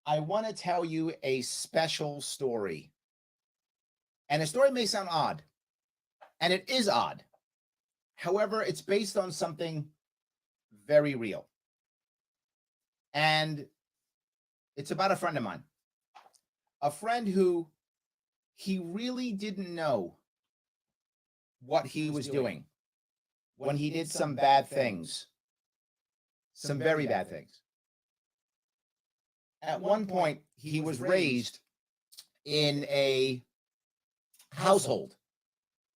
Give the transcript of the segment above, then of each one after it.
I want to tell you a special story. And the story may sound odd, and it is odd. However, it's based on something very real. And it's about a friend of mine, a friend who he really didn't know what he was doing when he did some bad things, some very bad things. At one point, he was raised in a household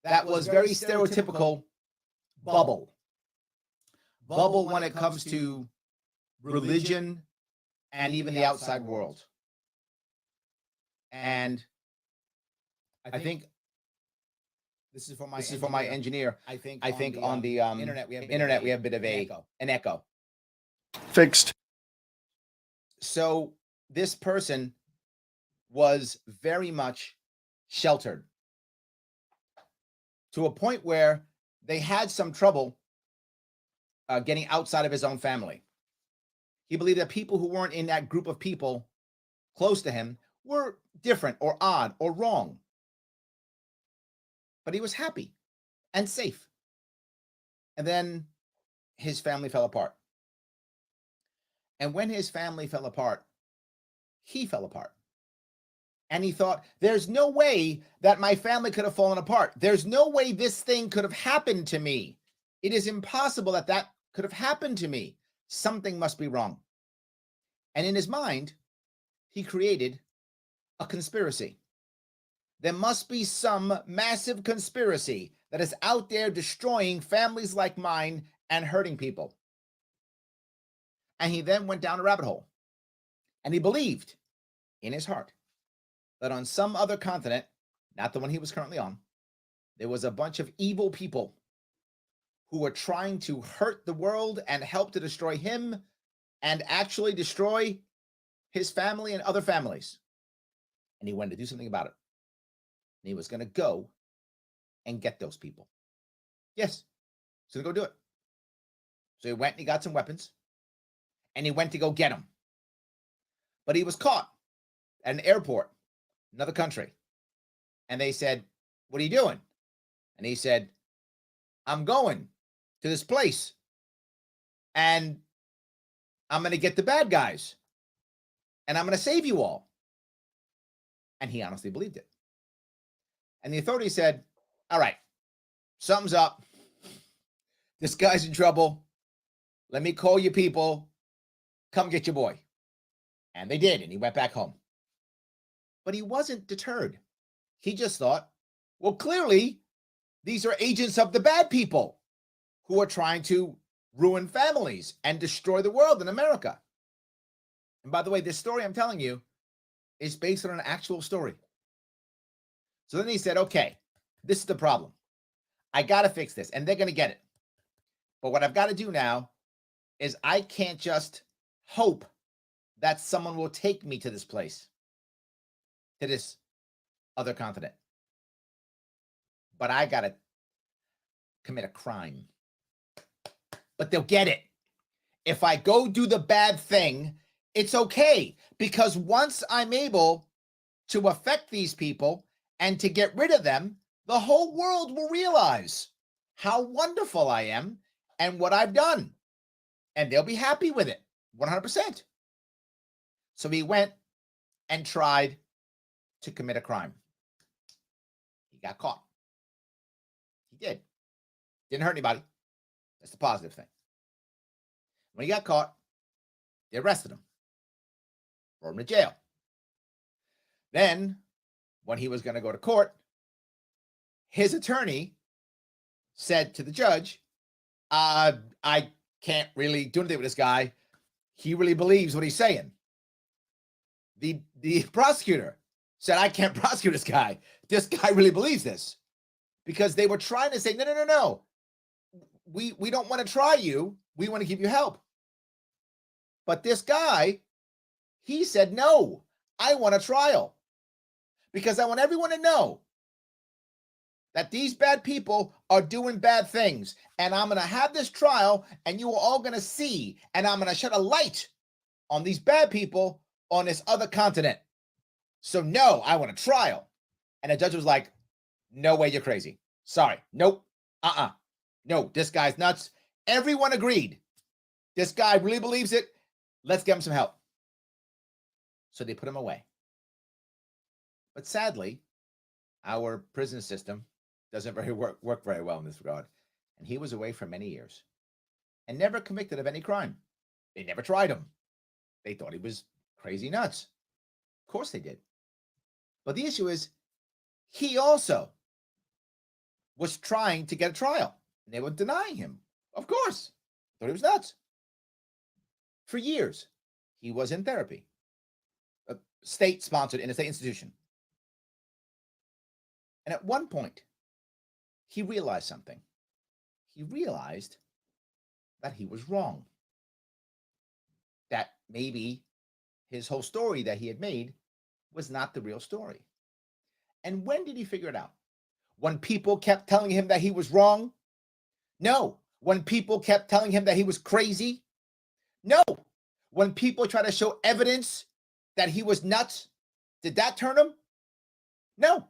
that was very stereotypical bubble. Bubble when it comes to religion and even the outside world. And I think this is for my engineer. I think on the internet we have a bit of an echo. Fixed. So this person was very much sheltered to a point where they had some trouble getting outside of his own family. He believed that people who weren't in that group of people close to him were different or odd or wrong. But he was happy and safe. And then his family fell apart. And when his family fell apart, he fell apart. And he thought, there's no way that my family could have fallen apart. There's no way this thing could have happened to me. It is impossible that that could have happened to me. Something must be wrong. And in his mind, he created a conspiracy. There must be some massive conspiracy that is out there destroying families like mine and hurting people. And he then went down a rabbit hole. And he believed in his heart that on some other continent, not the one he was currently on, there was a bunch of evil people who were trying to hurt the world and help to destroy him and actually destroy his family and other families. And he wanted to do something about it. And he was going to go and get those people. Yes, so go do it. So he went and he got some weapons and he went to go get them. But he was caught at an airport, another country. And they said, what are you doing? And he said, I'm going to this place and I'm going to get the bad guys and I'm going to save you all. And he honestly believed it. And the authorities said, all right, something's up. This guy's in trouble. Let me call you people. Come get your boy. And they did. And he went back home. But he wasn't deterred. He just thought, well, clearly, these are agents of the bad people who are trying to ruin families and destroy the world in America. And by the way, this story I'm telling you is based on an actual story. So then he said, okay, this is the problem. I got to fix this, and they're going to get it. But what I've got to do now is I can't just hope that someone will take me to this place, to this other continent. But I got to commit a crime. But they'll get it. If I go do the bad thing, it's okay. Because once I'm able to affect these people and to get rid of them, the whole world will realize how wonderful I am and what I've done. And they'll be happy with it, 100%. So he went and tried to commit a crime. He got caught. He did. Didn't hurt anybody. That's the positive thing. When he got caught, they arrested him. Brought him to jail. Then, when he was going to go to court, his attorney said to the judge, I can't really do anything with this guy. He really believes what he's saying. The prosecutor said, I can't prosecute this guy. This guy really believes this. Because they were trying to say, no. We don't want to try you. We want to give you help. But this guy, he said, no, I want a trial. Because I want everyone to know that these bad people are doing bad things. And I'm going to have this trial and you are all going to see. And I'm going to shed a light on these bad people on this other continent. So no, I want a trial. And the judge was like, no way, you're crazy. Sorry. Nope. No, this guy's nuts. Everyone agreed. This guy really believes it. Let's get him some help. So they put him away. But sadly, our prison system doesn't work very well in this regard. And he was away for many years and never convicted of any crime. They never tried him. They thought he was crazy nuts. Of course they did. But the issue is, he also was trying to get a trial. And they were denying him. Of course. Thought he was nuts. For years, he was in therapy. State-sponsored in a state institution. And at one point, he realized something. He realized that he was wrong. That maybe his whole story that he had made was not the real story. And when did he figure it out? When people kept telling him that he was wrong? No. When people kept telling him that he was crazy? No. When people tried to show evidence that he was nuts, did that turn him? No.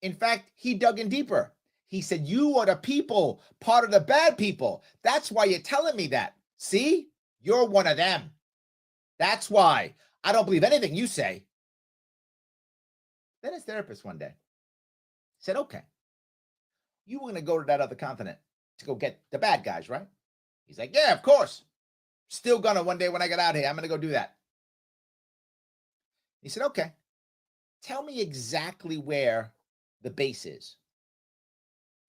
In fact, he dug in deeper. He said, you are the people, part of the bad people. That's why you're telling me that. See? You're one of them. That's why I don't believe anything you say. Then his therapist one day said, okay, you were going to go to that other continent to go get the bad guys, right? He's like, yeah, of course. Still gonna one day when I get out of here, I'm going to go do that. He said, okay, tell me exactly where the base is.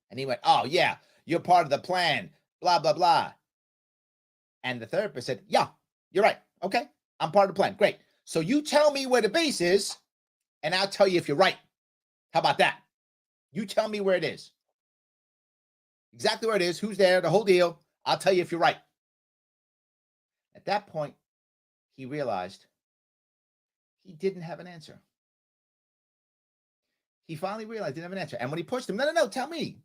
And he went, oh, yeah, you're part of the plan, blah, blah, blah. And the therapist said, yeah, you're right. Okay, I'm part of the plan. Great. So you tell me where the base is, and I'll tell you if you're right. How about that? You tell me where it is. Exactly where it is, who's there, the whole deal. I'll tell you if you're right. At that point, he realized he didn't have an answer. He finally realized he didn't have an answer. And when he pushed him, no, tell me.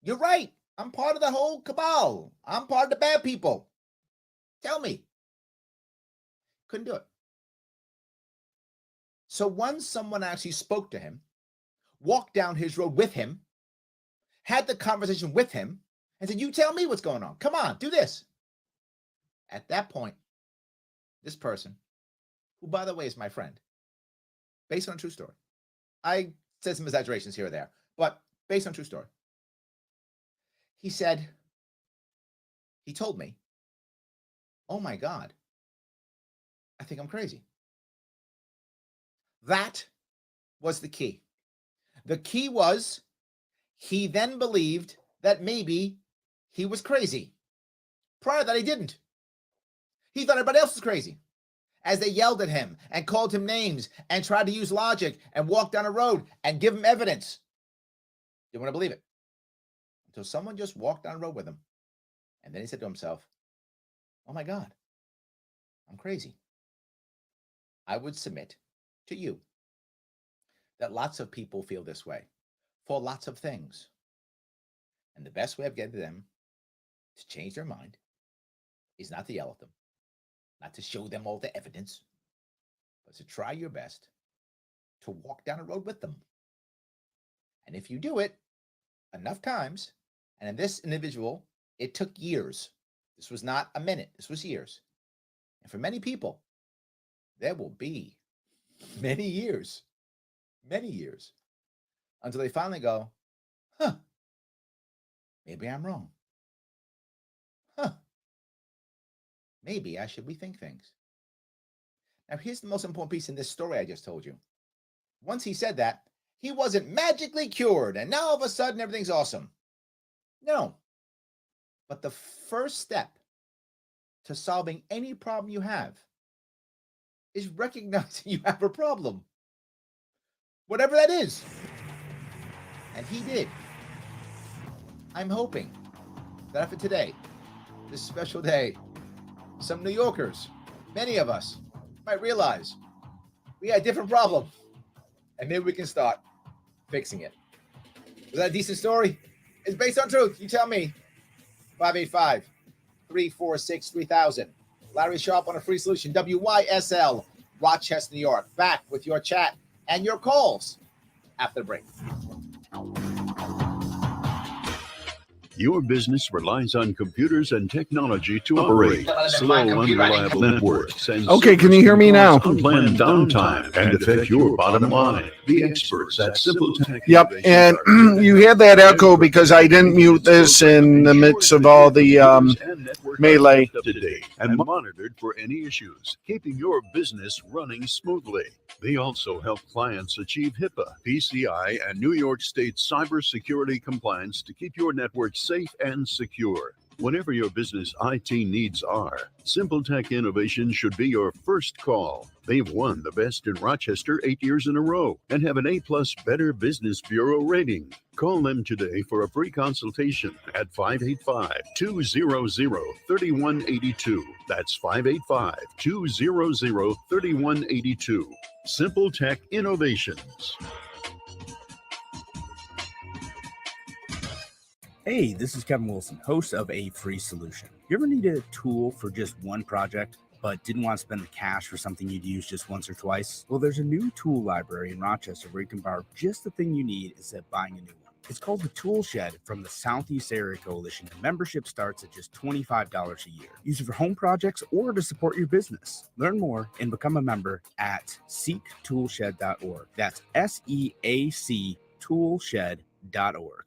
You're right. I'm part of the whole cabal. I'm part of the bad people. Tell me. Couldn't do it. So once someone actually spoke to him, walked down his road with him, had the conversation with him, and said, you tell me what's going on. Come on, do this. At that point, this person, who, by the way, is my friend, based on a true story. I said some exaggerations here or there, but based on true story. He said, he told me, oh my God, I think I'm crazy. That was the key. The key was he then believed that maybe he was crazy. Prior to that, he didn't. He thought everybody else was crazy. As they yelled at him and called him names and tried to use logic and walk down a road and give him evidence. Didn't want to believe it. Until someone just walked down the road with him. And then he said to himself, oh my God, I'm crazy. I would submit to you that lots of people feel this way for lots of things. And the best way of getting them to change their mind is not to yell at them, not to show them all the evidence, but to try your best to walk down a road with them. And if you do it enough times, and in this individual, it took years. This was not a minute. This was years. And for many people, there will be many years until they finally go, maybe I'm wrong. Maybe I should rethink things. Now, here's the most important piece in this story I just told you. Once he said that, he wasn't magically cured, and now all of a sudden everything's awesome. No. But the first step to solving any problem you have is recognizing you have a problem. Whatever that is. And he did. I'm hoping that after today, this special day, some New Yorkers, many of us, might realize we got a different problem. And maybe we can start fixing it. Was that a decent story? It's based on truth. You tell me. 585-346-3000. Larry Sharp on a free solution. WYSL Rochester, New York. Back with your chat and your calls after the break. Your business relies on computers and technology to operate. Slow, unreliable networks and Okay, can you hear me now? unplanned downtime and affect your bottom line. The experts at Simple Tech. Yep, and you had that echo because I didn't mute this in the midst of all the melee. Today and monitored for any issues, keeping your business running smoothly. They also help clients achieve HIPAA, PCI, and New York State cybersecurity compliance to keep your network safe and secure. Whatever your business IT needs are, Simple Tech Innovation should be your first call. They've won the best in Rochester 8 years in a row and have an A+ Better Business Bureau rating. Call them today for a free consultation at 585-200-3182. That's 585-200-3182. Simple Tech Innovations. Hey, this is Kevin Wilson, host of A Free Solution. You ever need a tool for just one project, but didn't want to spend the cash for something you'd use just once or twice? Well, there's a new tool library in Rochester where you can borrow just the thing you need instead of buying a new one. It's called the Tool Shed from the Southeast Area Coalition. The membership starts at just $25 a year. Use it for home projects or to support your business. Learn more and become a member at seektoolshed.org. That's SEAC toolshed.org.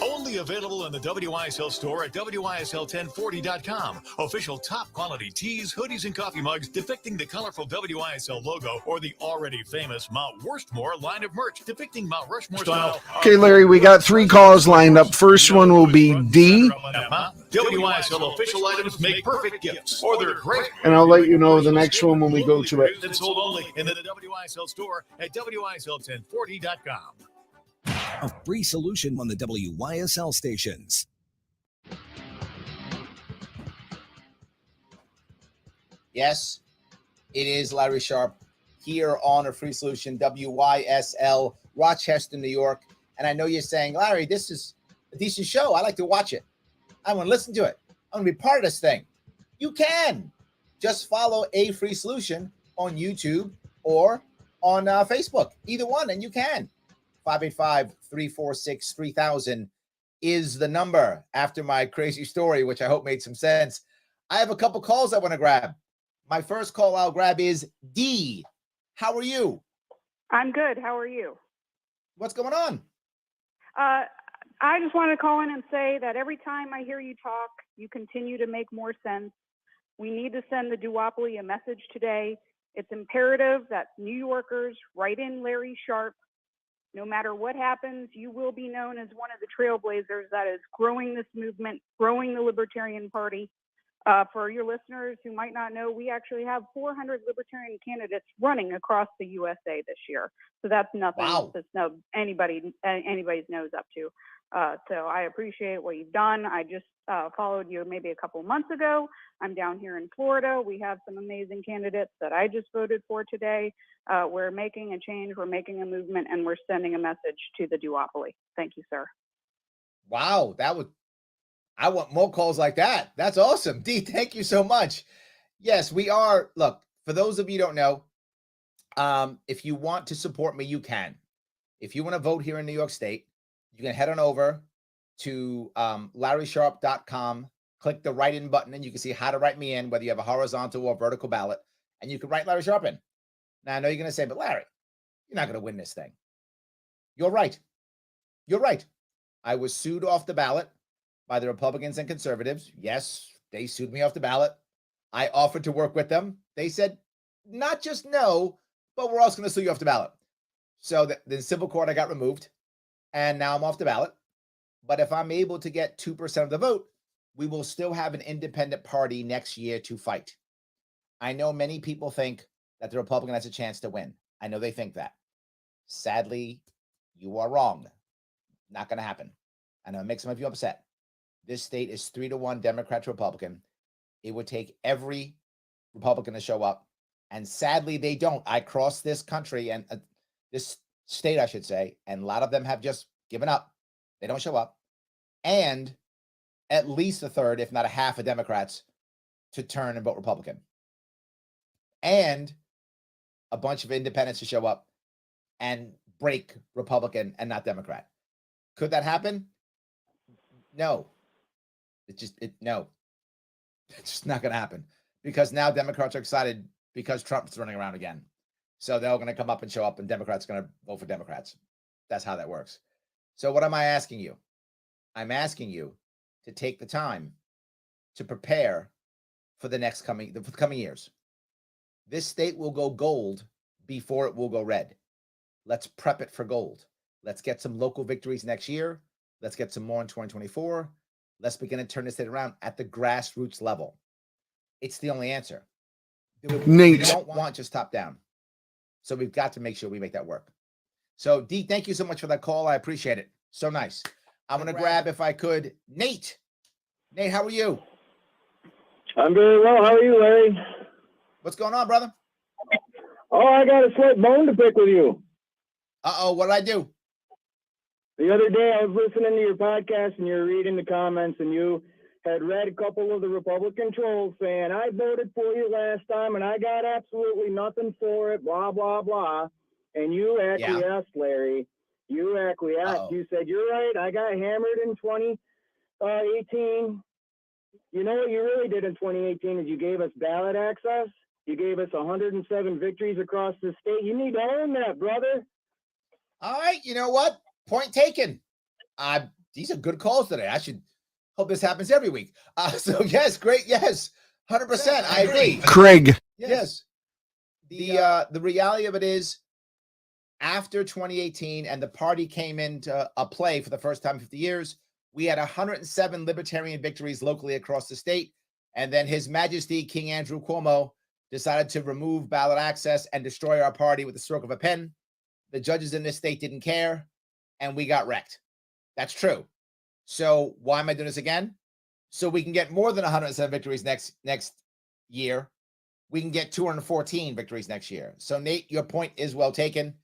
Only available in the WYSL store at WYSL1040.com. Official top quality tees, hoodies, and coffee mugs depicting the colorful WYSL logo, or the already famous Mount Worstmore line of merch depicting Mount Rushmore style. Okay, Larry, we got 3 calls lined up. First one will be D. WYSL official items make perfect gifts, or they're great. And I'll let you know the next one when we go to it. And sold only in the WYSL store at WYSL1040.com. A free solution on the WYSL stations. Yes, it is Larry Sharp here on A Free Solution, WYSL, Rochester, New York. And I know you're saying, Larry, this is a decent show. I like to watch it. I want to listen to it. I want to be part of this thing. You can. Just follow A Free Solution on YouTube or on Facebook. Either one, and you can. 585-346-3000 is the number after my crazy story, which I hope made some sense. I have a couple calls I want to grab. My first call I'll grab is D. How are you? I'm good. How are you? What's going on? I just want to call in and say that every time I hear you talk, you continue to make more sense. We need to send the duopoly a message today. It's imperative that New Yorkers write in Larry Sharp. No matter what happens, you will be known as one of the trailblazers that is growing this movement, growing the Libertarian Party. For your listeners who might not know, we actually have 400 Libertarian candidates running across the USA this year. So that's nothing that's anybody's nose up to. So I appreciate what you've done. I just followed you maybe a couple months ago. I'm down here in Florida. We have some amazing candidates that I just voted for today. We're making a change, we're making a movement, and we're sending a message to the duopoly. Thank you, sir. Wow, I want more calls like that. That's awesome. D, thank you so much. Yes, we are. Look, for those of you who don't know, if you want to support me, you can. If you want to vote here in New York State, you can head on over to LarrySharp.com, click the write-in button, and you can see how to write me in, whether you have a horizontal or vertical ballot, and you can write Larry Sharp in. Now, I know you're going to say, but Larry, you're not going to win this thing. You're right. You're right. I was sued off the ballot by the Republicans and conservatives. Yes, they sued me off the ballot. I offered to work with them. They said, not just no, but we're also going to sue you off the ballot. So the civil court, I got removed, and now I'm off the ballot. But if I'm able to get 2% of the vote, we will still have an independent party next year to fight. I know many people think that the Republican has a chance to win. I know they think that. Sadly, you are wrong. Not going to happen. I know it makes some of you upset. This state is 3-1 Democrat to Republican. It would take every Republican to show up. And sadly, they don't. I crossed this country and this state, I should say, and a lot of them have just given up. They don't show up. And at least a third, if not a half of Democrats to turn and vote Republican. and a bunch of independents to show up and break Republican and not Democrat. Could that happen? No. No. It's just not going to happen because now Democrats are excited because Trump's running around again. So they're all going to come up and show up and Democrats are going to vote for Democrats. That's how that works. So what am I asking you? I'm asking you to take the time to prepare for the coming years. This state will go gold before it will go red. Let's prep it for gold. Let's get some local victories next year. Let's get some more in 2024. Let's begin to turn this state around at the grassroots level. It's the only answer. Nate. We don't want just top down. So we've got to make sure we make that work. So D, thank you so much for that call. I appreciate it. So nice. I'm going to grab, if I could, Nate. Nate, how are you? I'm very well. How are you, Larry? What's going on, brother? Oh, I got a slight bone to pick with you. Uh-oh, what did I do? The other day, I was listening to your podcast, and you were reading the comments, and you had read a couple of the Republican trolls saying, I voted for you last time, and I got absolutely nothing for it, blah, blah, blah. And you acquiesced, Larry. You acquiesced. Uh-oh. You said, you're right, I got hammered in 2018. You know what you really did in 2018 is you gave us ballot access. You gave us 107 victories across the state. You need to own that, brother. All right, you know what? Point taken. These are good calls today. I should hope this happens every week. So yes, great. Yes, 100%. I agree. Craig. Yes. The reality of it is, after 2018 and the party came into a play for the first time in 50 years, we had 107 libertarian victories locally across the state. And then His Majesty King Andrew Cuomo decided to remove ballot access and destroy our party with the stroke of a pen. The judges in this state didn't care, and we got wrecked. That's true. So why am I doing this again? So we can get more than 107 victories next year. We can get 214 victories next year. So Nate, your point is well taken.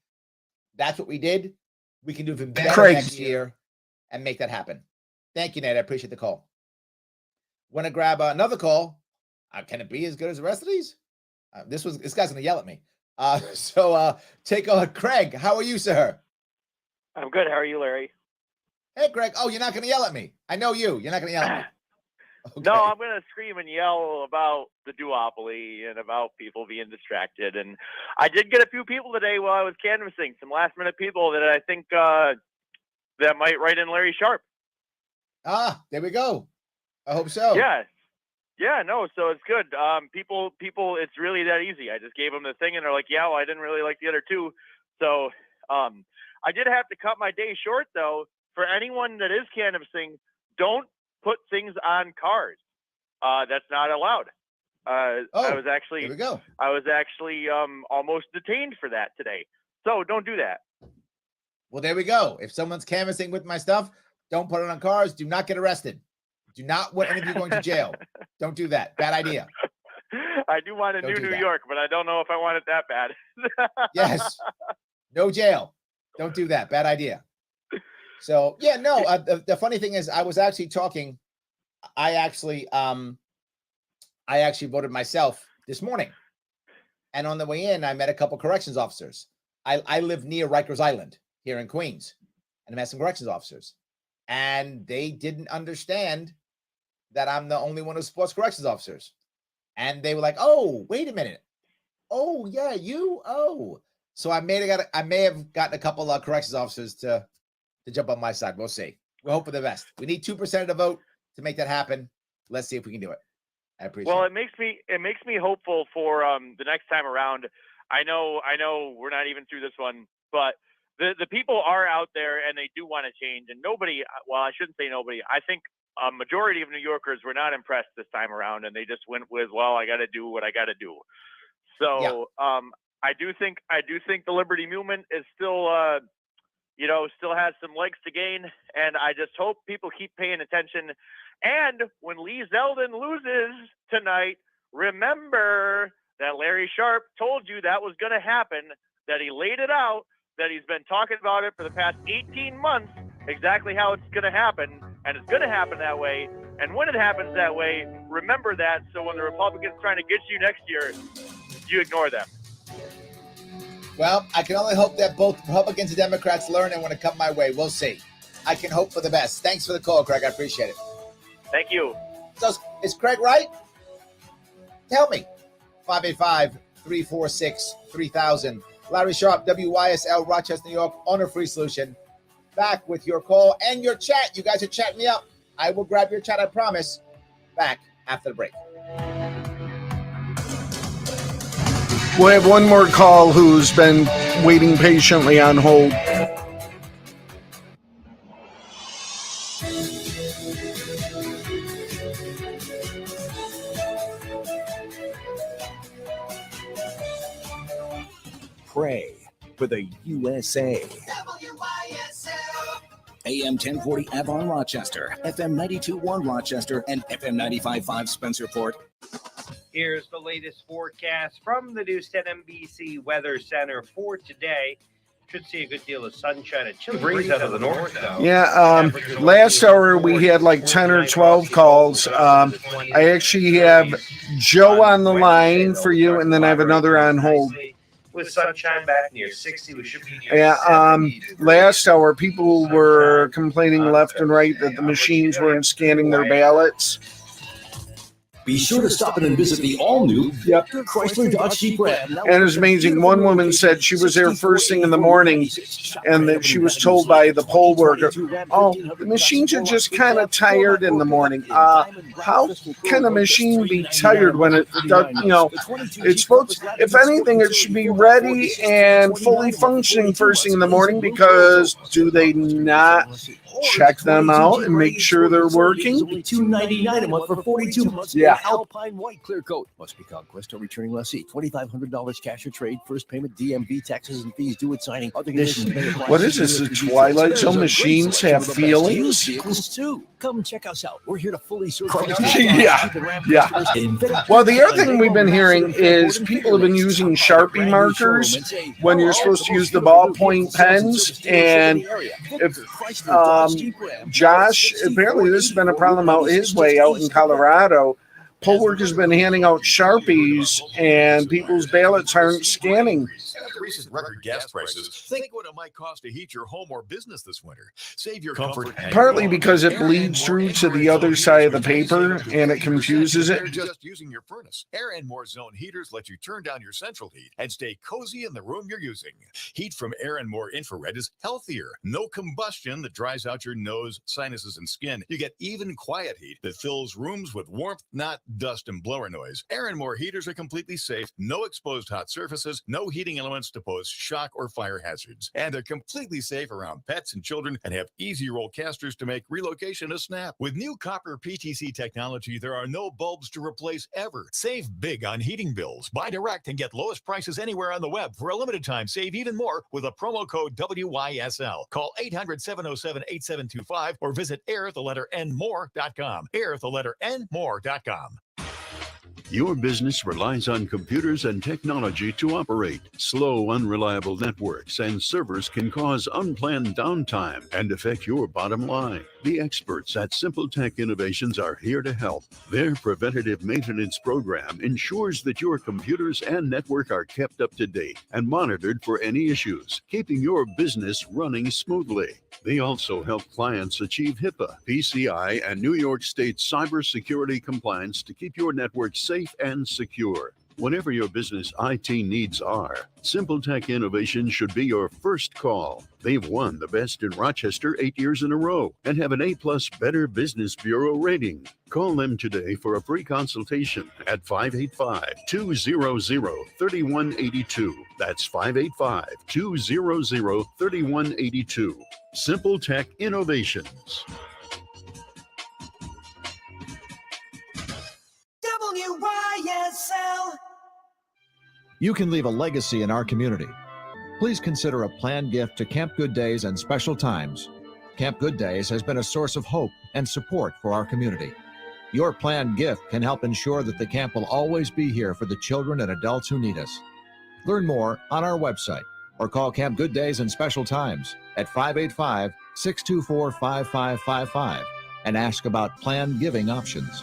That's what we did. We can do even better next year and make that happen. Thank you, Nate. I appreciate the call. Want to grab another call? Can it be as good as the rest of these? This guy's going to yell at me. So take on Craig. How are you, sir? I'm good. How are you, Larry? Hey, Craig. Oh, you're not going to yell at me. I know you. You're not going to yell at me. Okay. No, I'm going to scream and yell about the duopoly and about people being distracted. And I did get a few people today while I was canvassing, some last-minute people that I think that might write in Larry Sharp. There we go. I hope so. Yeah. Yeah, no, so it's good. People, it's really that easy. I just gave them the thing, and they're like, yeah, well, I didn't really like the other two. So I did have to cut my day short, though. For anyone that is canvassing, don't put things on cars. That's not allowed. I was actually, there we go. I was actually almost detained for that today. So don't do that. Well, there we go. If someone's canvassing with my stuff, don't put it on cars. Do not get arrested. Do not want any of you going to jail. Don't do that. Bad idea. I do want a New York, but I don't know if I want it that bad. Yes. No jail. Don't do that. Bad idea. So, yeah, no, the funny thing is I was actually talking. I actually voted myself this morning. And on the way in, I met a couple corrections officers. I live near Rikers Island here in Queens, and I met some corrections officers. And they didn't understand that I'm the only one who supports corrections officers. And they were like, oh, wait a minute. Oh, yeah, you? Oh. So I may have gotten a couple of corrections officers to jump on my side. We'll see. We'll hope for the best. We need 2% of the vote to make that happen. Let's see if we can do it. I appreciate it. Well, it makes me hopeful for the next time around. I know we're not even through this one, but the people are out there and they do want to change. And nobody, well, I shouldn't say nobody. I think a majority of New Yorkers were not impressed this time around, and they just went with, well, I got to do what I got to do. So I do think the Liberty movement is still, still has some legs to gain. And I just hope people keep paying attention. And when Lee Zeldin loses tonight, remember that Larry Sharp told you that was going to happen, that he laid it out, that he's been talking about it for the past 18 months, exactly how it's going to happen, and it's going to happen that way. And when it happens that way, remember that, so when the Republicans trying to get you next year, you ignore them. Well, I can only hope that both Republicans and Democrats learn and when it come my way. We'll see. I can hope for the best. Thanks for the call, Craig. I appreciate it. Thank you. So, is Craig right? Tell me. 585-346-3000. Larry Sharp, WYSL, Rochester, New York, on a free solution. Back with your call and your chat. You guys are chatting me up. I will grab your chat, I promise. Back after the break. We'll have one more call who's been waiting patiently on hold. Pray for the USA. AM 1040 Avon Rochester, FM 92.1 Rochester, and FM 95.5 Spencerport. Here's the latest forecast from the Newstead NBC Weather Center for today. Should see a good deal of sunshine. A chilly breeze out of the north, though. Yeah, last hour we had like 10 or 12 calls. I actually have Joe on the line for you, and then I have another on hold. With sunshine back near 60, we should be near Yeah, 70. last hour people were complaining left and right that the machines weren't scanning their ballots. Be sure to stop in and visit the all-new Chrysler Dodge Jeep Ram. And it's amazing. One woman said she was there first thing in the morning and that she was told by the poll worker, oh, the machines are just kind of tired in the morning. How can a machine be tired when it does, it's supposed to, if anything, it should be ready and fully functioning first thing in the morning, because do they not check them out and make sure they're working? $299 a month for 42 months. Yeah. Alpine White Clear Coat must be conquest or returning lessee. $2,500 cash or trade. First payment, DMV, taxes and fees due at signing. Other conditions may apply. What is this? The Twilight Zone machines have feelings? Vehicles too. Come check us out. We're here to fully certify. Yeah. Well, the other thing we've been hearing is people have been using Sharpie markers when you're supposed to use the ballpoint pens. And if Josh, apparently this has been a problem out his way out in Colorado. Poll workers have been handing out Sharpies and people's ballots aren't scanning. After recent record gas prices, think what it might cost to heat your home or business this winter. Save your comfort. Partly because it bleeds through to the other side of the paper and it confuses it. Just using your furnace. Air and More Zone heaters let you turn down your central heat and stay cozy in the room you're using. Heat from Air and More Infrared is healthier. No combustion that dries out your nose, sinuses, and skin. You get even quiet heat that fills rooms with warmth, not dust and blower noise. Air and More heaters are completely safe. No exposed hot surfaces. No heating elements to pose shock or fire hazards. And they're completely safe around pets and children and have easy roll casters to make relocation a snap. With new copper PTC technology, there are no bulbs to replace ever. Save big on heating bills. Buy direct and get lowest prices anywhere on the web. For a limited time, save even more with a promo code WYSL. Call 800-707-8725 or visit air-the-letter-n-more.com. air-the-letter-n-more.com. Your business relies on computers and technology to operate. Slow, unreliable networks and servers can cause unplanned downtime and affect your bottom line. The experts at Simple Tech Innovations are here to help. Their preventative maintenance program ensures that your computers and network are kept up to date and monitored for any issues, keeping your business running smoothly. They also help clients achieve HIPAA, PCI, and New York State cybersecurity compliance to keep your network safe and secure. Whatever your business IT needs are, Simple Tech Innovations should be your first call. They've won the Best in Rochester 8 years in a row and have an A+ Better Business Bureau rating. Call them today for a free consultation at 585-200-3182. That's 585-200-3182. Simple Tech Innovations. WYSL. You can leave a legacy in our community. Please consider a planned gift to Camp Good Days and Special Times. Camp Good Days has been a source of hope and support for our community. Your planned gift can help ensure that the camp will always be here for the children and adults who need us. Learn more on our website or call Camp Good Days and Special Times at 585-624-5555 and ask about planned giving options.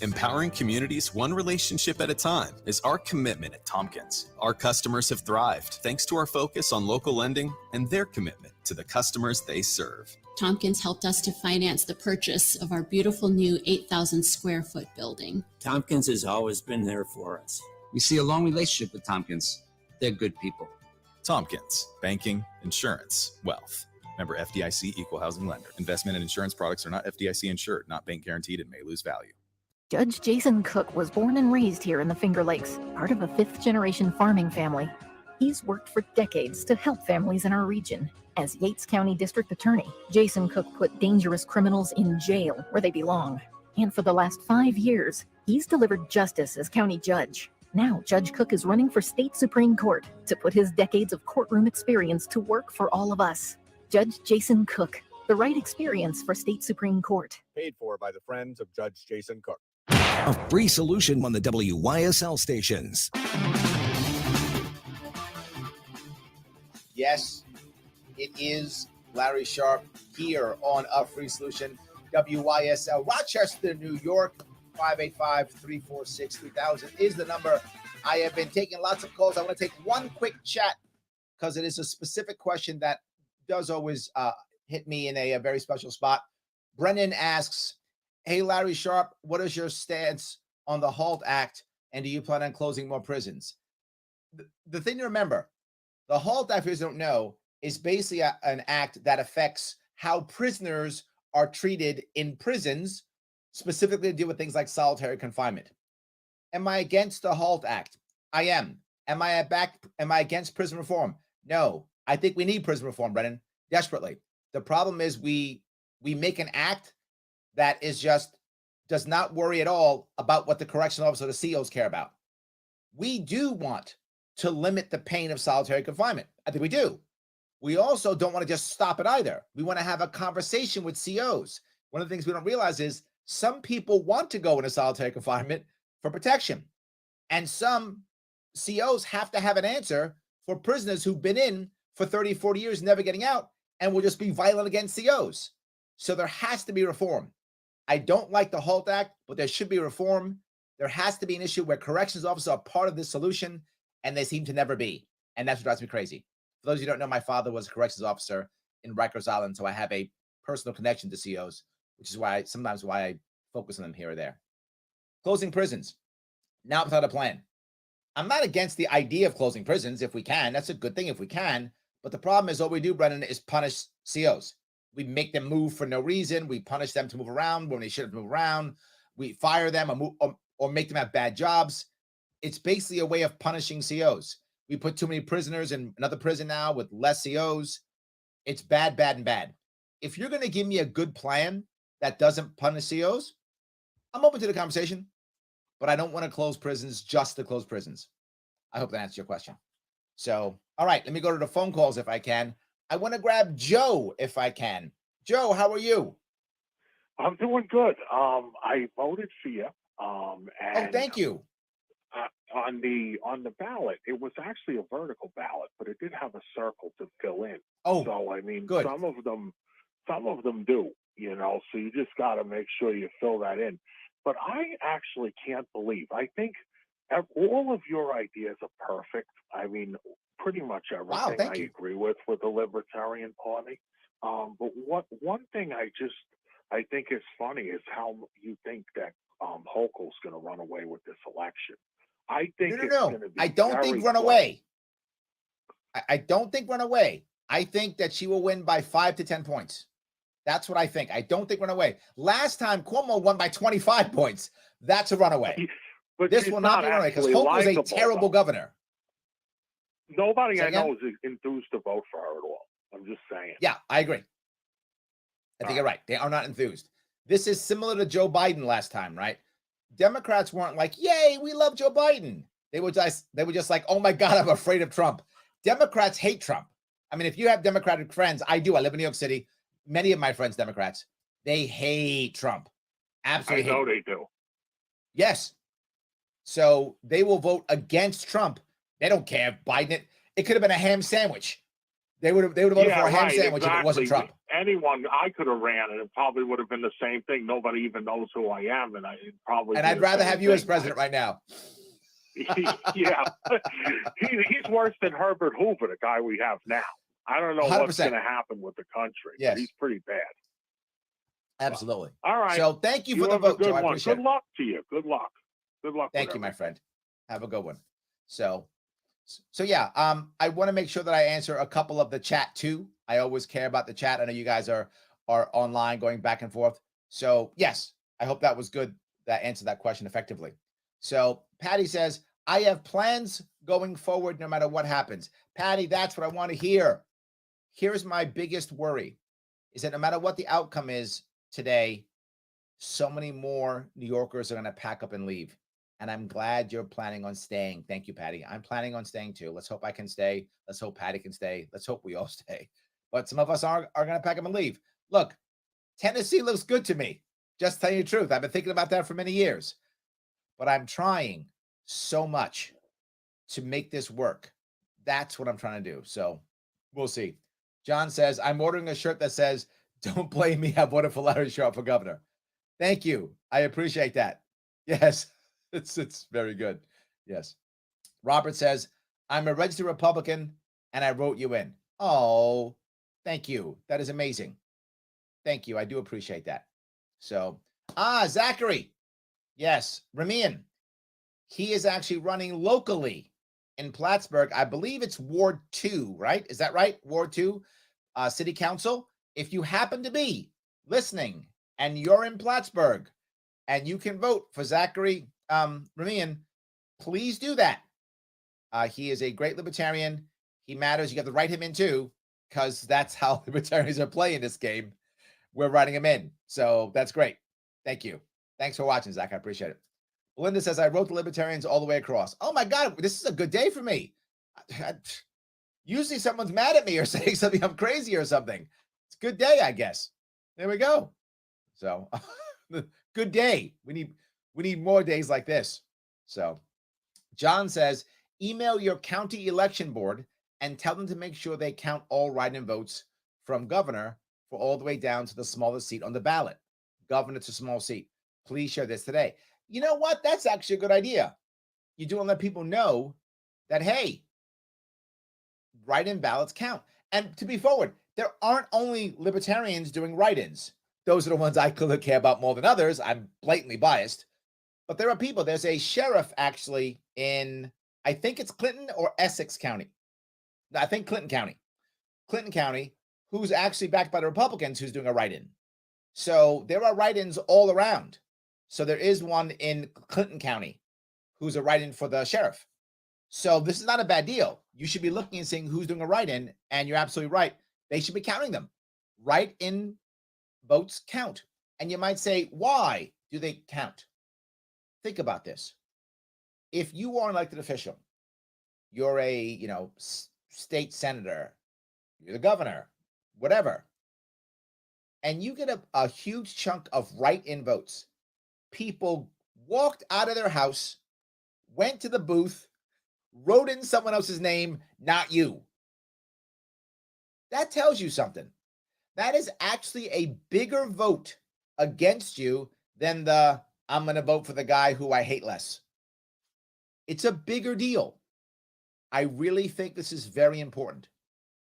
Empowering communities one relationship at a time is our commitment at Tompkins. Our customers have thrived thanks to our focus on local lending and their commitment to the customers they serve. Tompkins helped us to finance the purchase of our beautiful new 8,000 square foot building. Tompkins has always been there for us. We see a long relationship with Tompkins. They're good people. Tompkins, banking, insurance, wealth. Member FDIC equal housing lender. Investment and insurance products are not FDIC insured, not bank guaranteed, and may lose value. Judge Jason Cook was born and raised here in the Finger Lakes, part of a fifth-generation farming family. He's worked for decades to help families in our region. As Yates County District Attorney, Jason Cook put dangerous criminals in jail where they belong. And for the last 5 years, he's delivered justice as county judge. Now, Judge Cook is running for state Supreme Court to put his decades of courtroom experience to work for all of us. Judge Jason Cook, the right experience for state Supreme Court. Paid for by the friends of Judge Jason Cook. A free solution on the WYSL stations. Yes, it is Larry Sharp here on A Free Solution. WYSL Rochester, New York. 585-346-3000 is the number. I have been taking lots of calls. I want to take one quick chat because it is a specific question that does always hit me in a very special spot. Brennan asks, hey, Larry Sharp, what is your stance on the HALT Act, and do you plan on closing more prisons? The thing to remember, the HALT Act, if you don't know, is basically an act that affects how prisoners are treated in prisons, specifically to deal with things like solitary confinement. Am I against the HALT Act? I am. Am I against prison reform? No. I think we need prison reform, Brennan, desperately. The problem is we make an act that is just does not worry at all about what the correctional officer or the COs care about. We do want to limit the pain of solitary confinement. I think we do. We also don't want to just stop it either. We want to have a conversation with COs. One of the things we don't realize is some people want to go into solitary confinement for protection. And some COs have to have an answer for prisoners who've been in for 30, 40 years, never getting out, and will just be violent against COs. So there has to be reform. I don't like the HALT Act, but there should be reform. There has to be an issue where corrections officers are part of this solution, and they seem to never be. And that's what drives me crazy. For those of you who don't know, my father was a corrections officer in Rikers Island, so I have a personal connection to COs, which is why sometimes I focus on them here or there. Closing prisons. Now without a plan. I'm not against the idea of closing prisons if we can. That's a good thing if we can. But the problem is all we do, Brennan, is punish COs. We make them move for no reason. We punish them to move around when they shouldn't move around. We fire them or make them have bad jobs. It's basically a way of punishing COs. We put too many prisoners in another prison now with less COs. It's bad, bad, and bad. If you're going to give me a good plan that doesn't punish COs, I'm open to the conversation, but I don't want to close prisons just to close prisons. I hope that answers your question. So, all right, let me go to the phone calls if I can. I want to grab Joe if I can. Joe, how are you? I'm doing good. I voted for you. And thank you. On the ballot, it was actually a vertical ballot, but it did have a circle to fill in. Oh, so I mean, good. some of them do, so you just got to make sure you fill that in. But I actually can't believe, I think all of your ideas are perfect. I mean, pretty much everything I agree with the Libertarian Party. But one thing I think is funny is how you think that Hochul's going to run away with this election. I think it's going to be I don't think run away. I don't think run away. I think that she will win by 5 to 10 points. That's what I think. I don't think run away. Last time Cuomo won by 25 points. That's a runaway. But this will not be a runaway because Hochul is a terrible governor. Nobody I know is enthused to vote for her at all. I'm just saying. Yeah, I agree. I think you're right. They are not enthused. This is similar to Joe Biden last time, right? Democrats weren't like, yay, we love Joe Biden. They were just like, oh my God, I'm afraid of Trump. Democrats hate Trump. I mean, if you have Democratic friends, I do. I live in New York City. Many of my friends, Democrats, they hate Trump. Absolutely. I know they do. Yes. So they will vote against Trump. They don't care if Biden, it could have been a ham sandwich. They would have voted for a ham sandwich if it wasn't Trump. anyone, I could have ran, and it probably would have been the same thing. Nobody even knows who I am, and I'd rather have you as president right now. Yeah, he's worse than Herbert Hoover, the guy we have now. I don't know 100%. what's going to happen with the country. Yes. But he's pretty bad. Absolutely. All right. So thank you for the have a vote, good Joe. I one. appreciate Good it. luck to you. Good luck. Good luck. Thank with you, my everything. friend. Have a good one. So yeah, I want to make sure that I answer a couple of the chat too. I always care about the chat. I know you guys are online going back and forth. So yes, I hope that was good. That answered that question effectively. So Patty says, I have plans going forward no matter what happens. Patty, that's what I want to hear. Here's my biggest worry is that no matter what the outcome is today, so many more New Yorkers are going to pack up and leave. And I'm glad you're planning on staying. Thank you, Patty. I'm planning on staying too. Let's hope I can stay. Let's hope Patty can stay. Let's hope we all stay. But some of us are going to pack up and leave. Look, Tennessee looks good to me. Just tell you the truth. I've been thinking about that for many years. But I'm trying so much to make this work. That's what I'm trying to do. So we'll see. John says, I'm ordering a shirt that says, don't blame me. I voted for Larry Sharpe for governor. Thank you. I appreciate that. Yes, it's very good. Yes. Robert says, I'm a registered Republican and I wrote you in. Oh, thank you. That is amazing. Thank you. I do appreciate that. So, Zachary. Yes, Ramian. He is actually running locally in Plattsburgh. I believe it's Ward 2, right? Is that right? Ward 2, City Council. If you happen to be listening and you're in Plattsburgh and you can vote for Zachary Ramian, please do that. He is a great libertarian. He matters. You got to write him in too, because that's how libertarians are playing this game. We're writing him in. So that's great. Thank you. Thanks for watching, Zach. I appreciate it. Belinda says, I wrote the libertarians all the way across. Oh my God, this is a good day for me. Usually someone's mad at me or saying something, I'm crazy or something. It's a good day, I guess. There we go. So good day. We need more days like this. So John says, email your county election board and tell them to make sure they count all write-in votes from governor for all the way down to the smallest seat on the ballot. Governor to small seat. Please share this today. You know what? That's actually a good idea. You do want to let people know that, hey, write-in ballots count. And to be forward, there aren't only libertarians doing write-ins. Those are the ones I clearly care about more than others. I'm blatantly biased. But there are people. There's a sheriff actually in, I think it's Clinton or Essex County. No, I think Clinton County. Clinton County, who's actually backed by the Republicans, who's doing a write-in. So there are write-ins all around. So there is one in Clinton County who's a write-in for the sheriff. So this is not a bad deal. You should be looking and seeing who's doing a write-in, and you're absolutely right. They should be counting them. Write-in votes count. And you might say, why do they count? Think about this. If you are an elected official, you're a, state senator, you're the governor, whatever, and you get a huge chunk of write-in votes, people walked out of their house, went to the booth, wrote in someone else's name, not you. That tells you something. That is actually a bigger vote against you than the I'm going to vote for the guy who I hate less. It's a bigger deal. I really think this is very important.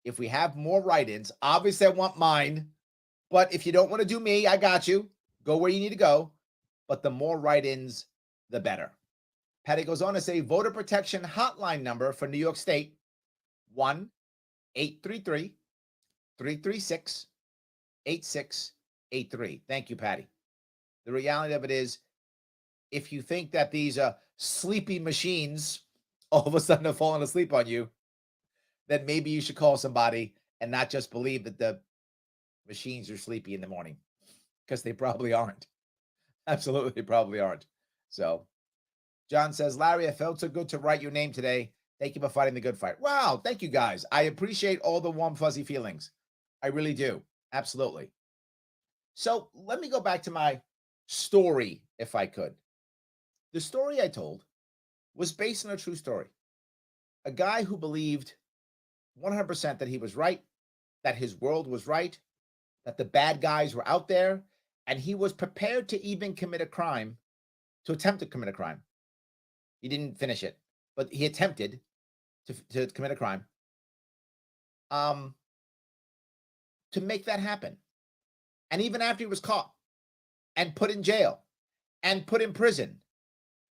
If we have more write-ins, obviously I want mine, but if you don't want to do me, I got you. Go where you need to go. But the more write-ins, the better. Patty goes on to say, voter protection hotline number for New York State, 1-833-336-8683. Thank you, Patty. The reality of it is, if you think that these sleepy machines all of a sudden have fallen asleep on you, then maybe you should call somebody and not just believe that the machines are sleepy in the morning, because they probably aren't. Absolutely, they probably aren't. So John says, Larry, I felt so good to write your name today. Thank you for fighting the good fight. Wow, thank you guys. I appreciate all the warm, fuzzy feelings. I really do. Absolutely. So let me go back to my story, if I could. The story I told was based on a true story. A guy who believed 100% that he was right, that his world was right, that the bad guys were out there, and he was prepared to even commit a crime, to attempt to commit a crime. He didn't finish it, but he attempted to commit a crime to make that happen. And even after he was caught and put in jail and put in prison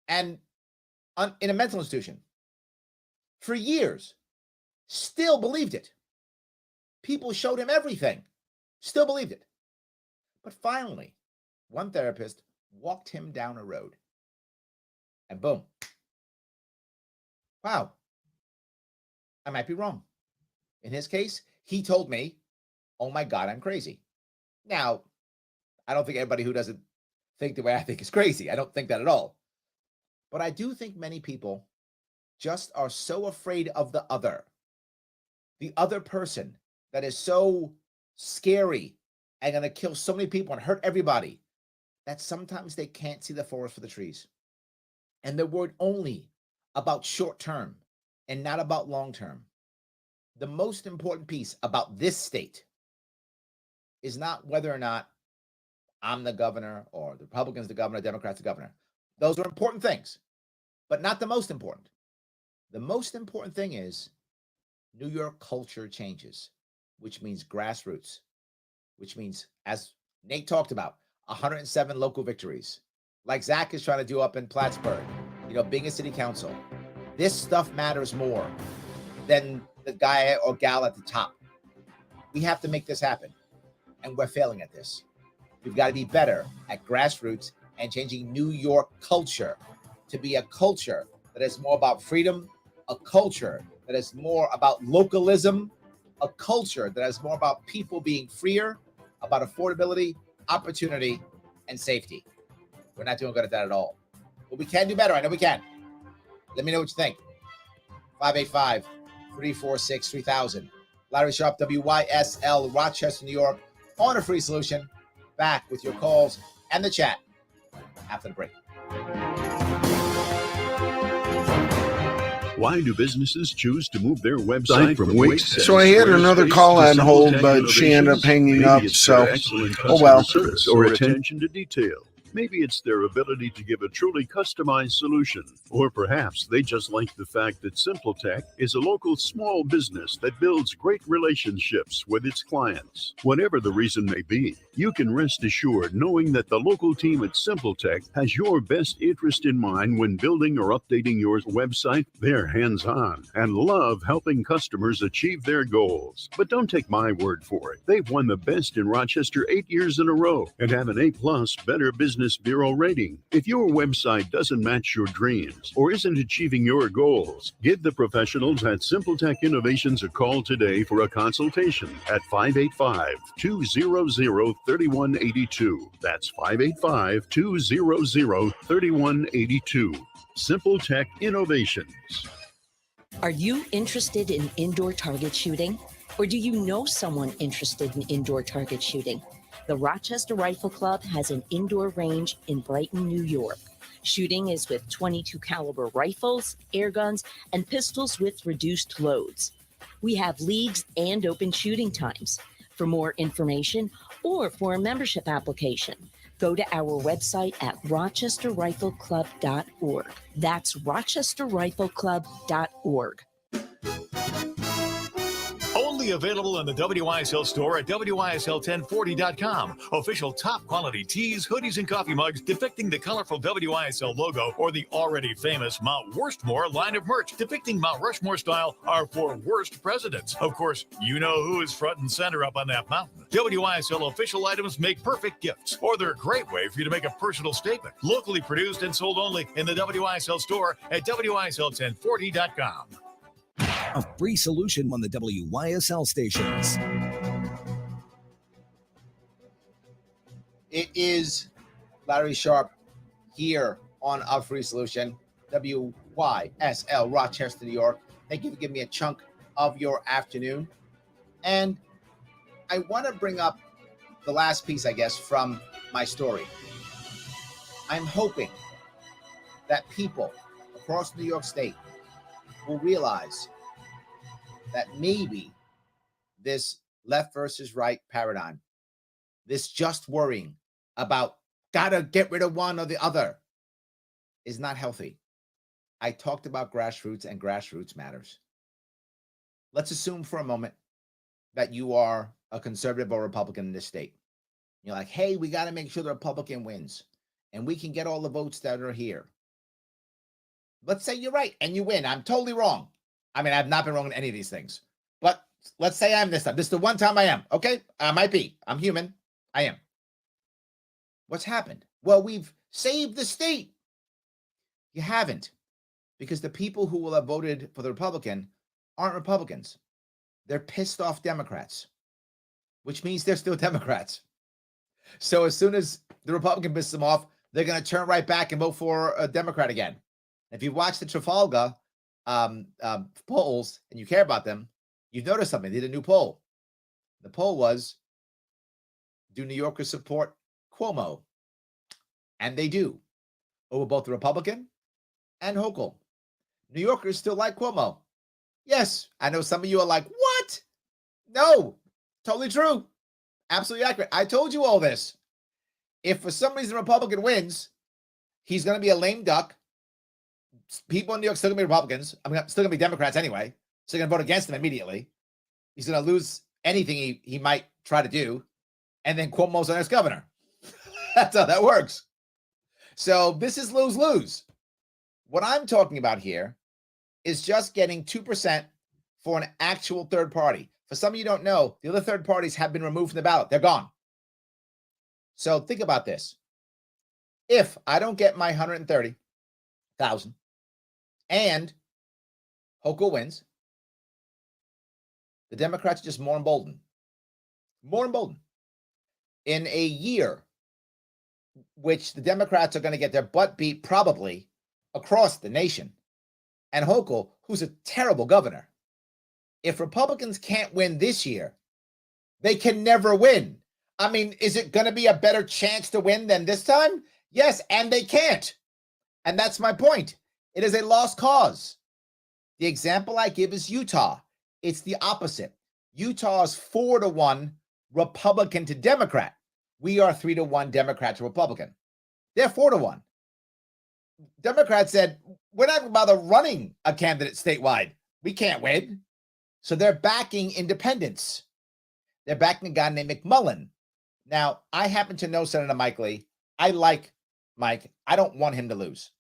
and in a mental institution for years, still believed it. People showed him everything, still believed it. But finally, one therapist walked him down a road and boom. Wow. I might be wrong. In his case, he told me, oh my God, I'm crazy. Now, I don't think everybody who doesn't think the way I think is crazy. I don't think that at all. But I do think many people just are so afraid of the other person that is so scary and going to kill so many people and hurt everybody that sometimes they can't see the forest for the trees. And they're worried only about short term and not about long term. The most important piece about this state is not whether or not I'm the governor or the Republicans the governor, Democrats the governor. Those are important things, but not the most important. The most important thing is New York culture changes, which means grassroots, which means, as Nate talked about, 107 local victories, like Zach is trying to do up in Plattsburgh, being a city council. This stuff matters more than the guy or gal at the top. We have to make this happen, and we're failing at this. We've got to be better at grassroots and changing New York culture to be a culture that is more about freedom, a culture that is more about localism, a culture that is more about people being freer, about affordability, opportunity, and safety. We're not doing good at that at all. But we can do better. I know we can. Let me know what you think. 585-346-3000. Larry Sharp, WYSL, Rochester, New York, on a free solution. Back with your calls and the chat after the break. Why do businesses choose to move their website from Wix? So I had another call on hold, but she ended up hanging up. So, oh well. Service or attention to detail. Maybe it's their ability to give a truly customized solution. Or perhaps they just like the fact that SimpleTech is a local small business that builds great relationships with its clients. Whatever the reason may be, you can rest assured knowing that the local team at SimpleTech has your best interest in mind when building or updating your website. They're hands-on and love helping customers achieve their goals. But don't take my word for it. They've won the best in Rochester 8 years in a row and have an A+ Better Business Bureau rating. If your website doesn't match your dreams or isn't achieving your goals, give the professionals at SimpleTech Innovations a call today for a consultation at 585-200-3182. That's 585-200-3182. SimpleTech Innovations. Are you interested in indoor target shooting? Or do you know someone interested in indoor target shooting? The Rochester Rifle Club has an indoor range in Brighton, New York. Shooting is with .22 caliber rifles, air guns, and pistols with reduced loads. We have leagues and open shooting times. For more information or for a membership application, go to our website at rochesterrifleclub.org. That's rochesterrifleclub.org. Only available in the WYSL store at WYSL1040.com. Official top quality tees, hoodies, and coffee mugs depicting the colorful WYSL logo or the already famous Mount Worstmore line of merch depicting Mount Rushmore style are for worst presidents. Of course, you know who is front and center up on that mountain. WYSL official items make perfect gifts, or they're a great way for you to make a personal statement. Locally produced and sold only in the WYSL store at WYSL1040.com. A free solution on the WYSL stations. It is Larry Sharp here on A Free Solution, WYSL, Rochester, New York. Thank you for giving me a chunk of your afternoon. And I want to bring up the last piece, I guess, from my story. I'm hoping that people across New York State will realize that maybe this left versus right paradigm this just worrying about gotta get rid of one or the other is not healthy. I talked about grassroots, and grassroots matters. Let's assume for a moment that you are a conservative or Republican in this state. You're like, hey, we got to make sure the Republican wins and we can get all the votes that are here. Let's say you're right and you win. I'm totally wrong. I mean, I've not been wrong in any of these things, but let's say I'm this time. This is the one time I am. Okay. I might be. I'm human. I am. What's happened? Well, we've saved the state. You haven't, because the people who will have voted for the Republican aren't Republicans. They're pissed off Democrats, which means they're still Democrats. So as soon as the Republican pisses them off, they're going to turn right back and vote for a Democrat again. If you watch the Trafalgar polls and you care about them, you've noticed something. They did a new poll. The poll was, do New Yorkers support Cuomo? And they do, over both the Republican and Hochul. New Yorkers still like Cuomo. Yes, I know some of you are like, what? No, totally true. Absolutely accurate. I told you all this. If for some reason a Republican wins, he's going to be a lame duck. People in New York still going to be Republicans. I mean, still going to be Democrats anyway. So they're going to vote against him immediately. He's going to lose anything he might try to do. And then Cuomo's our next governor. That's how that works. So this is lose-lose. What I'm talking about here is just getting 2% for an actual third party. For some of you don't know, the other third parties have been removed from the ballot. They're gone. So think about this. If I don't get my 130,000 and Hochul wins, the Democrats are just more emboldened. More emboldened. In a year, which the Democrats are going to get their butt beat probably across the nation, and Hochul, who's a terrible governor. If Republicans can't win this year, they can never win. I mean, is it going to be a better chance to win than this time? Yes, and they can't. And that's my point. It is a lost cause. The example I give is Utah. It's the opposite. Utah is 4-1 Republican to Democrat. We are 3-1 Democrat to Republican. They're 4-1. Democrats said, we're not going to bother running a candidate statewide. We can't win. So they're backing independents. They're backing a guy named McMullen. Now, I happen to know Senator Mike Lee. I like Mike. I don't want him to lose.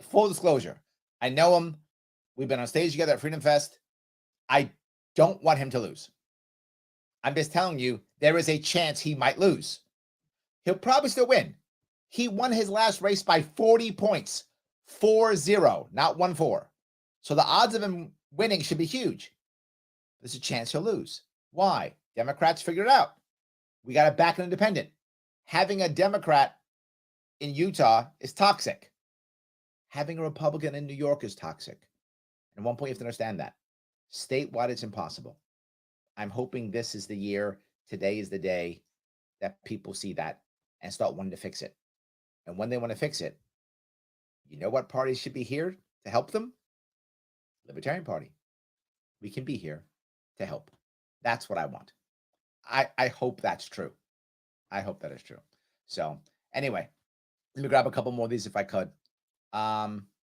Full disclosure, I know him. We've been on stage together at Freedom Fest. I don't want him to lose. I'm just telling you, there is a chance he might lose. He'll probably still win. He won his last race by 40 points. 4-0, not 1-4. So the odds of him winning should be huge. There's a chance he'll lose. Why? Democrats figured it out. We got to back an independent. Having a Democrat in Utah is toxic. Having a Republican in New York is toxic. And at one point, you have to understand that. Statewide, it's impossible. I'm hoping this is the year, today is the day that people see that and start wanting to fix it. And when they want to fix it, you know what parties should be here to help them? Libertarian Party. We can be here to help. That's what I want. I hope that's true. I hope that is true. So anyway, let me grab a couple more of these if I could.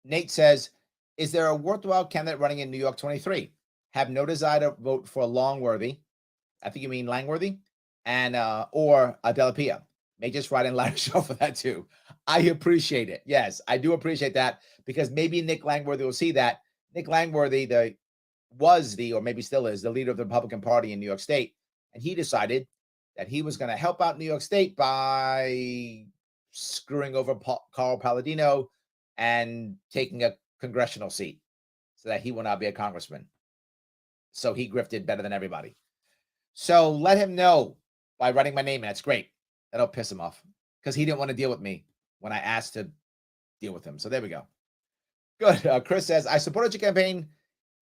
Nate says, is there a worthwhile candidate running in New York 23? Have no desire to vote for Longworthy. I think you mean Langworthy, and or Delapia. May just write in ladder show for that too. I appreciate it. Yes, I do appreciate that, because maybe Nick Langworthy will see that. Nick Langworthy or maybe still is, the leader of the Republican Party in New York State. And he decided that he was going to help out New York State by screwing over Carl Palladino and taking a congressional seat so that he will not be a congressman. So he grifted better than everybody. So let him know by writing my name in. That's great. That'll piss him off, because he didn't want to deal with me when I asked to deal with him. So there we go. Good. Chris says, I supported your campaign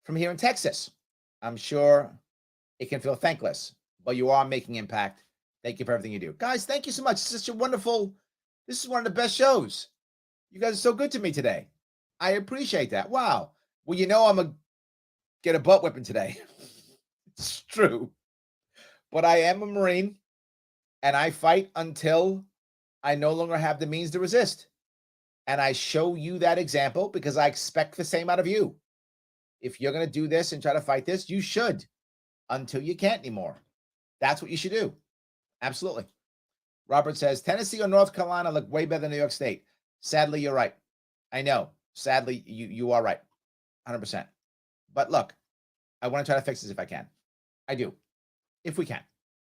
from here in Texas. I'm sure it can feel thankless, but you are making impact. Thank you for everything you do. Guys, thank you so much. It's such a wonderful, this is one of the best shows. You guys are so good to me today. I appreciate that. Wow. Well, you know, I'm going to get a butt whipping today. It's true. But I am a Marine, And I fight until I no longer have the means to resist. And I show you that example because I expect the same out of you. If you're going to do this and try to fight this, you should until you can't anymore. That's what you should do. Absolutely. Robert says, Tennessee or North Carolina look way better than New York State. Sadly, you're right. I know. Sadly, you are right. 100%. But look, I want to try to fix this if I can. I do. If we can.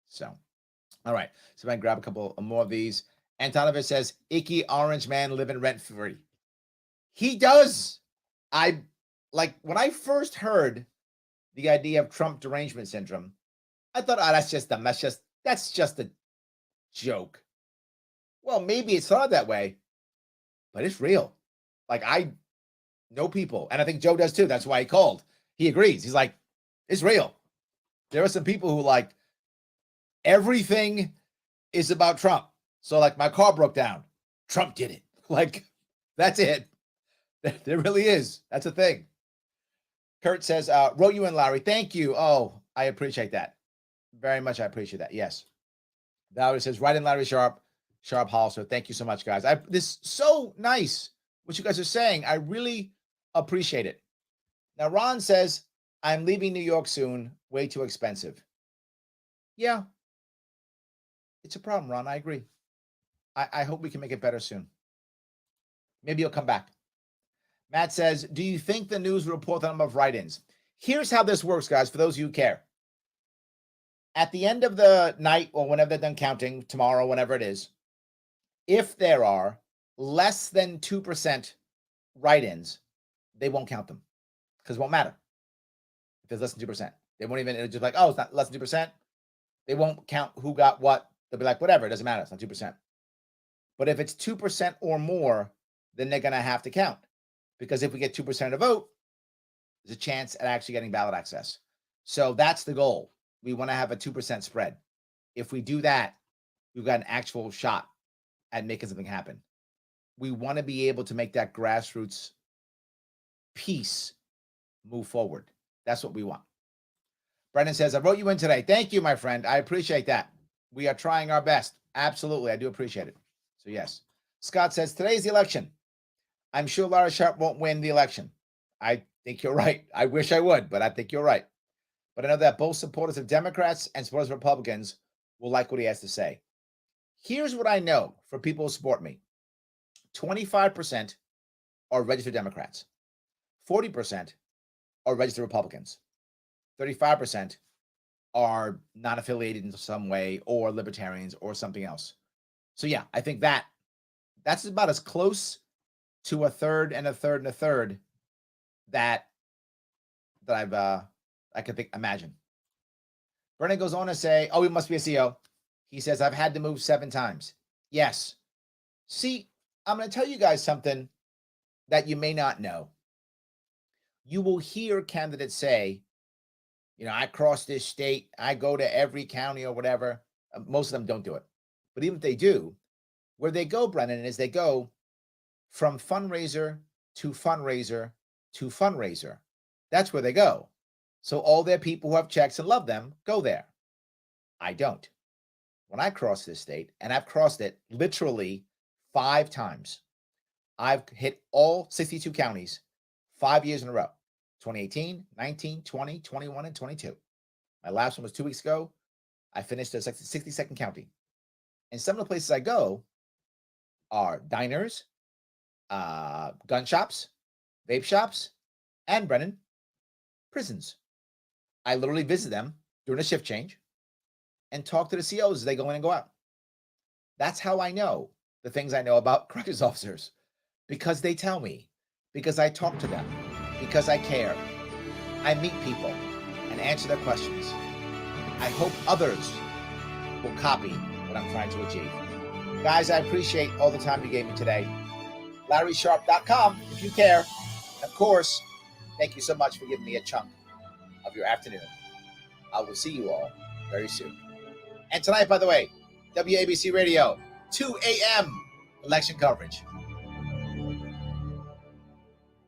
So, all right. So if I can grab a couple more of these. Antonovich says, icky orange man living rent-free. He does. When I first heard the idea of Trump derangement syndrome, I thought, that's just dumb. That's just a joke. Well, maybe it's thought that way, but it's real. Like, I know people, and I think Joe does too. That's why he called. He agrees. He's like, it's real. There are some people who everything is about Trump. So my car broke down. Trump did it. That's it. There really is. That's a thing. Kurt says, wrote you in, Larry. Thank you. Oh, I appreciate that. Very much. I appreciate that. Yes. Valerie says, right in, Larry Sharp Hollister. Thank you so much, guys. This is so nice what you guys are saying. I really appreciate it. Now, Ron says, I'm leaving New York soon. Way too expensive. Yeah. It's a problem, Ron. I agree. I hope we can make it better soon. Maybe you'll come back. Matt says, do you think the news will report the number of write-ins? Here's how this works, guys, for those of you who care. At the end of the night, or whenever they're done counting, tomorrow, whenever it is, if there are less than 2% write-ins, they won't count them because it won't matter if there's less than 2%. They won't even, it's just like, oh, it's not less than 2%. They won't count who got what. They'll be like, whatever, it doesn't matter. It's not 2%. But if it's 2% or more, then they're going to have to count. Because if we get 2% of the vote, there's a chance at actually getting ballot access. So that's the goal. We want to have a 2% spread. If we do that, we've got an actual shot at making something happen. We want to be able to make that grassroots piece move forward. That's what we want. Brendan says, I wrote you in today. Thank you, my friend. I appreciate that. We are trying our best. Absolutely. I do appreciate it. So, yes. Scott says, today's the election. I'm sure Laura Sharp won't win the election. I think you're right. I wish I would, but I think you're right. But I know that both supporters of Democrats and supporters of Republicans will like what he has to say. Here's what I know for people who support me. 25% are registered Democrats. 40% are registered Republicans. 35% are not affiliated in some way or libertarians or something else. So yeah, I think that's about as close to a third and a third and a third that I could imagine. Brennan goes on to say, oh, he must be a CEO. He says, I've had to move 7 times. Yes. See, I'm going to tell you guys something that you may not know. You will hear candidates say, I cross this state, I go to every county or whatever. Most of them don't do it. But even if they do, where they go, Brennan, is they go from fundraiser to fundraiser to fundraiser. That's where they go. So all their people who have checks and love them go there. I don't. When I cross this state, and I've crossed it literally 5 times, I've hit all 62 counties 5 years in a row. 2018, 19, 20, 21, and 22. My last one was 2 weeks ago. I finished the 62nd county. And some of the places I go are diners, gun shops, vape shops, and, Brennan, prisons. I literally visit them during a shift change and talk to the COs as they go in and go out. That's how I know the things I know about corrections officers, because they tell me, because I talk to them, because I care. I meet people and answer their questions. I hope others will copy what I'm trying to achieve. Guys, I appreciate all the time you gave me today. LarrySharp.com if you care. Of course, thank you so much for giving me a chunk of your afternoon. I will see you all very soon. And tonight, by the way, WABC Radio, 2 a.m. election coverage.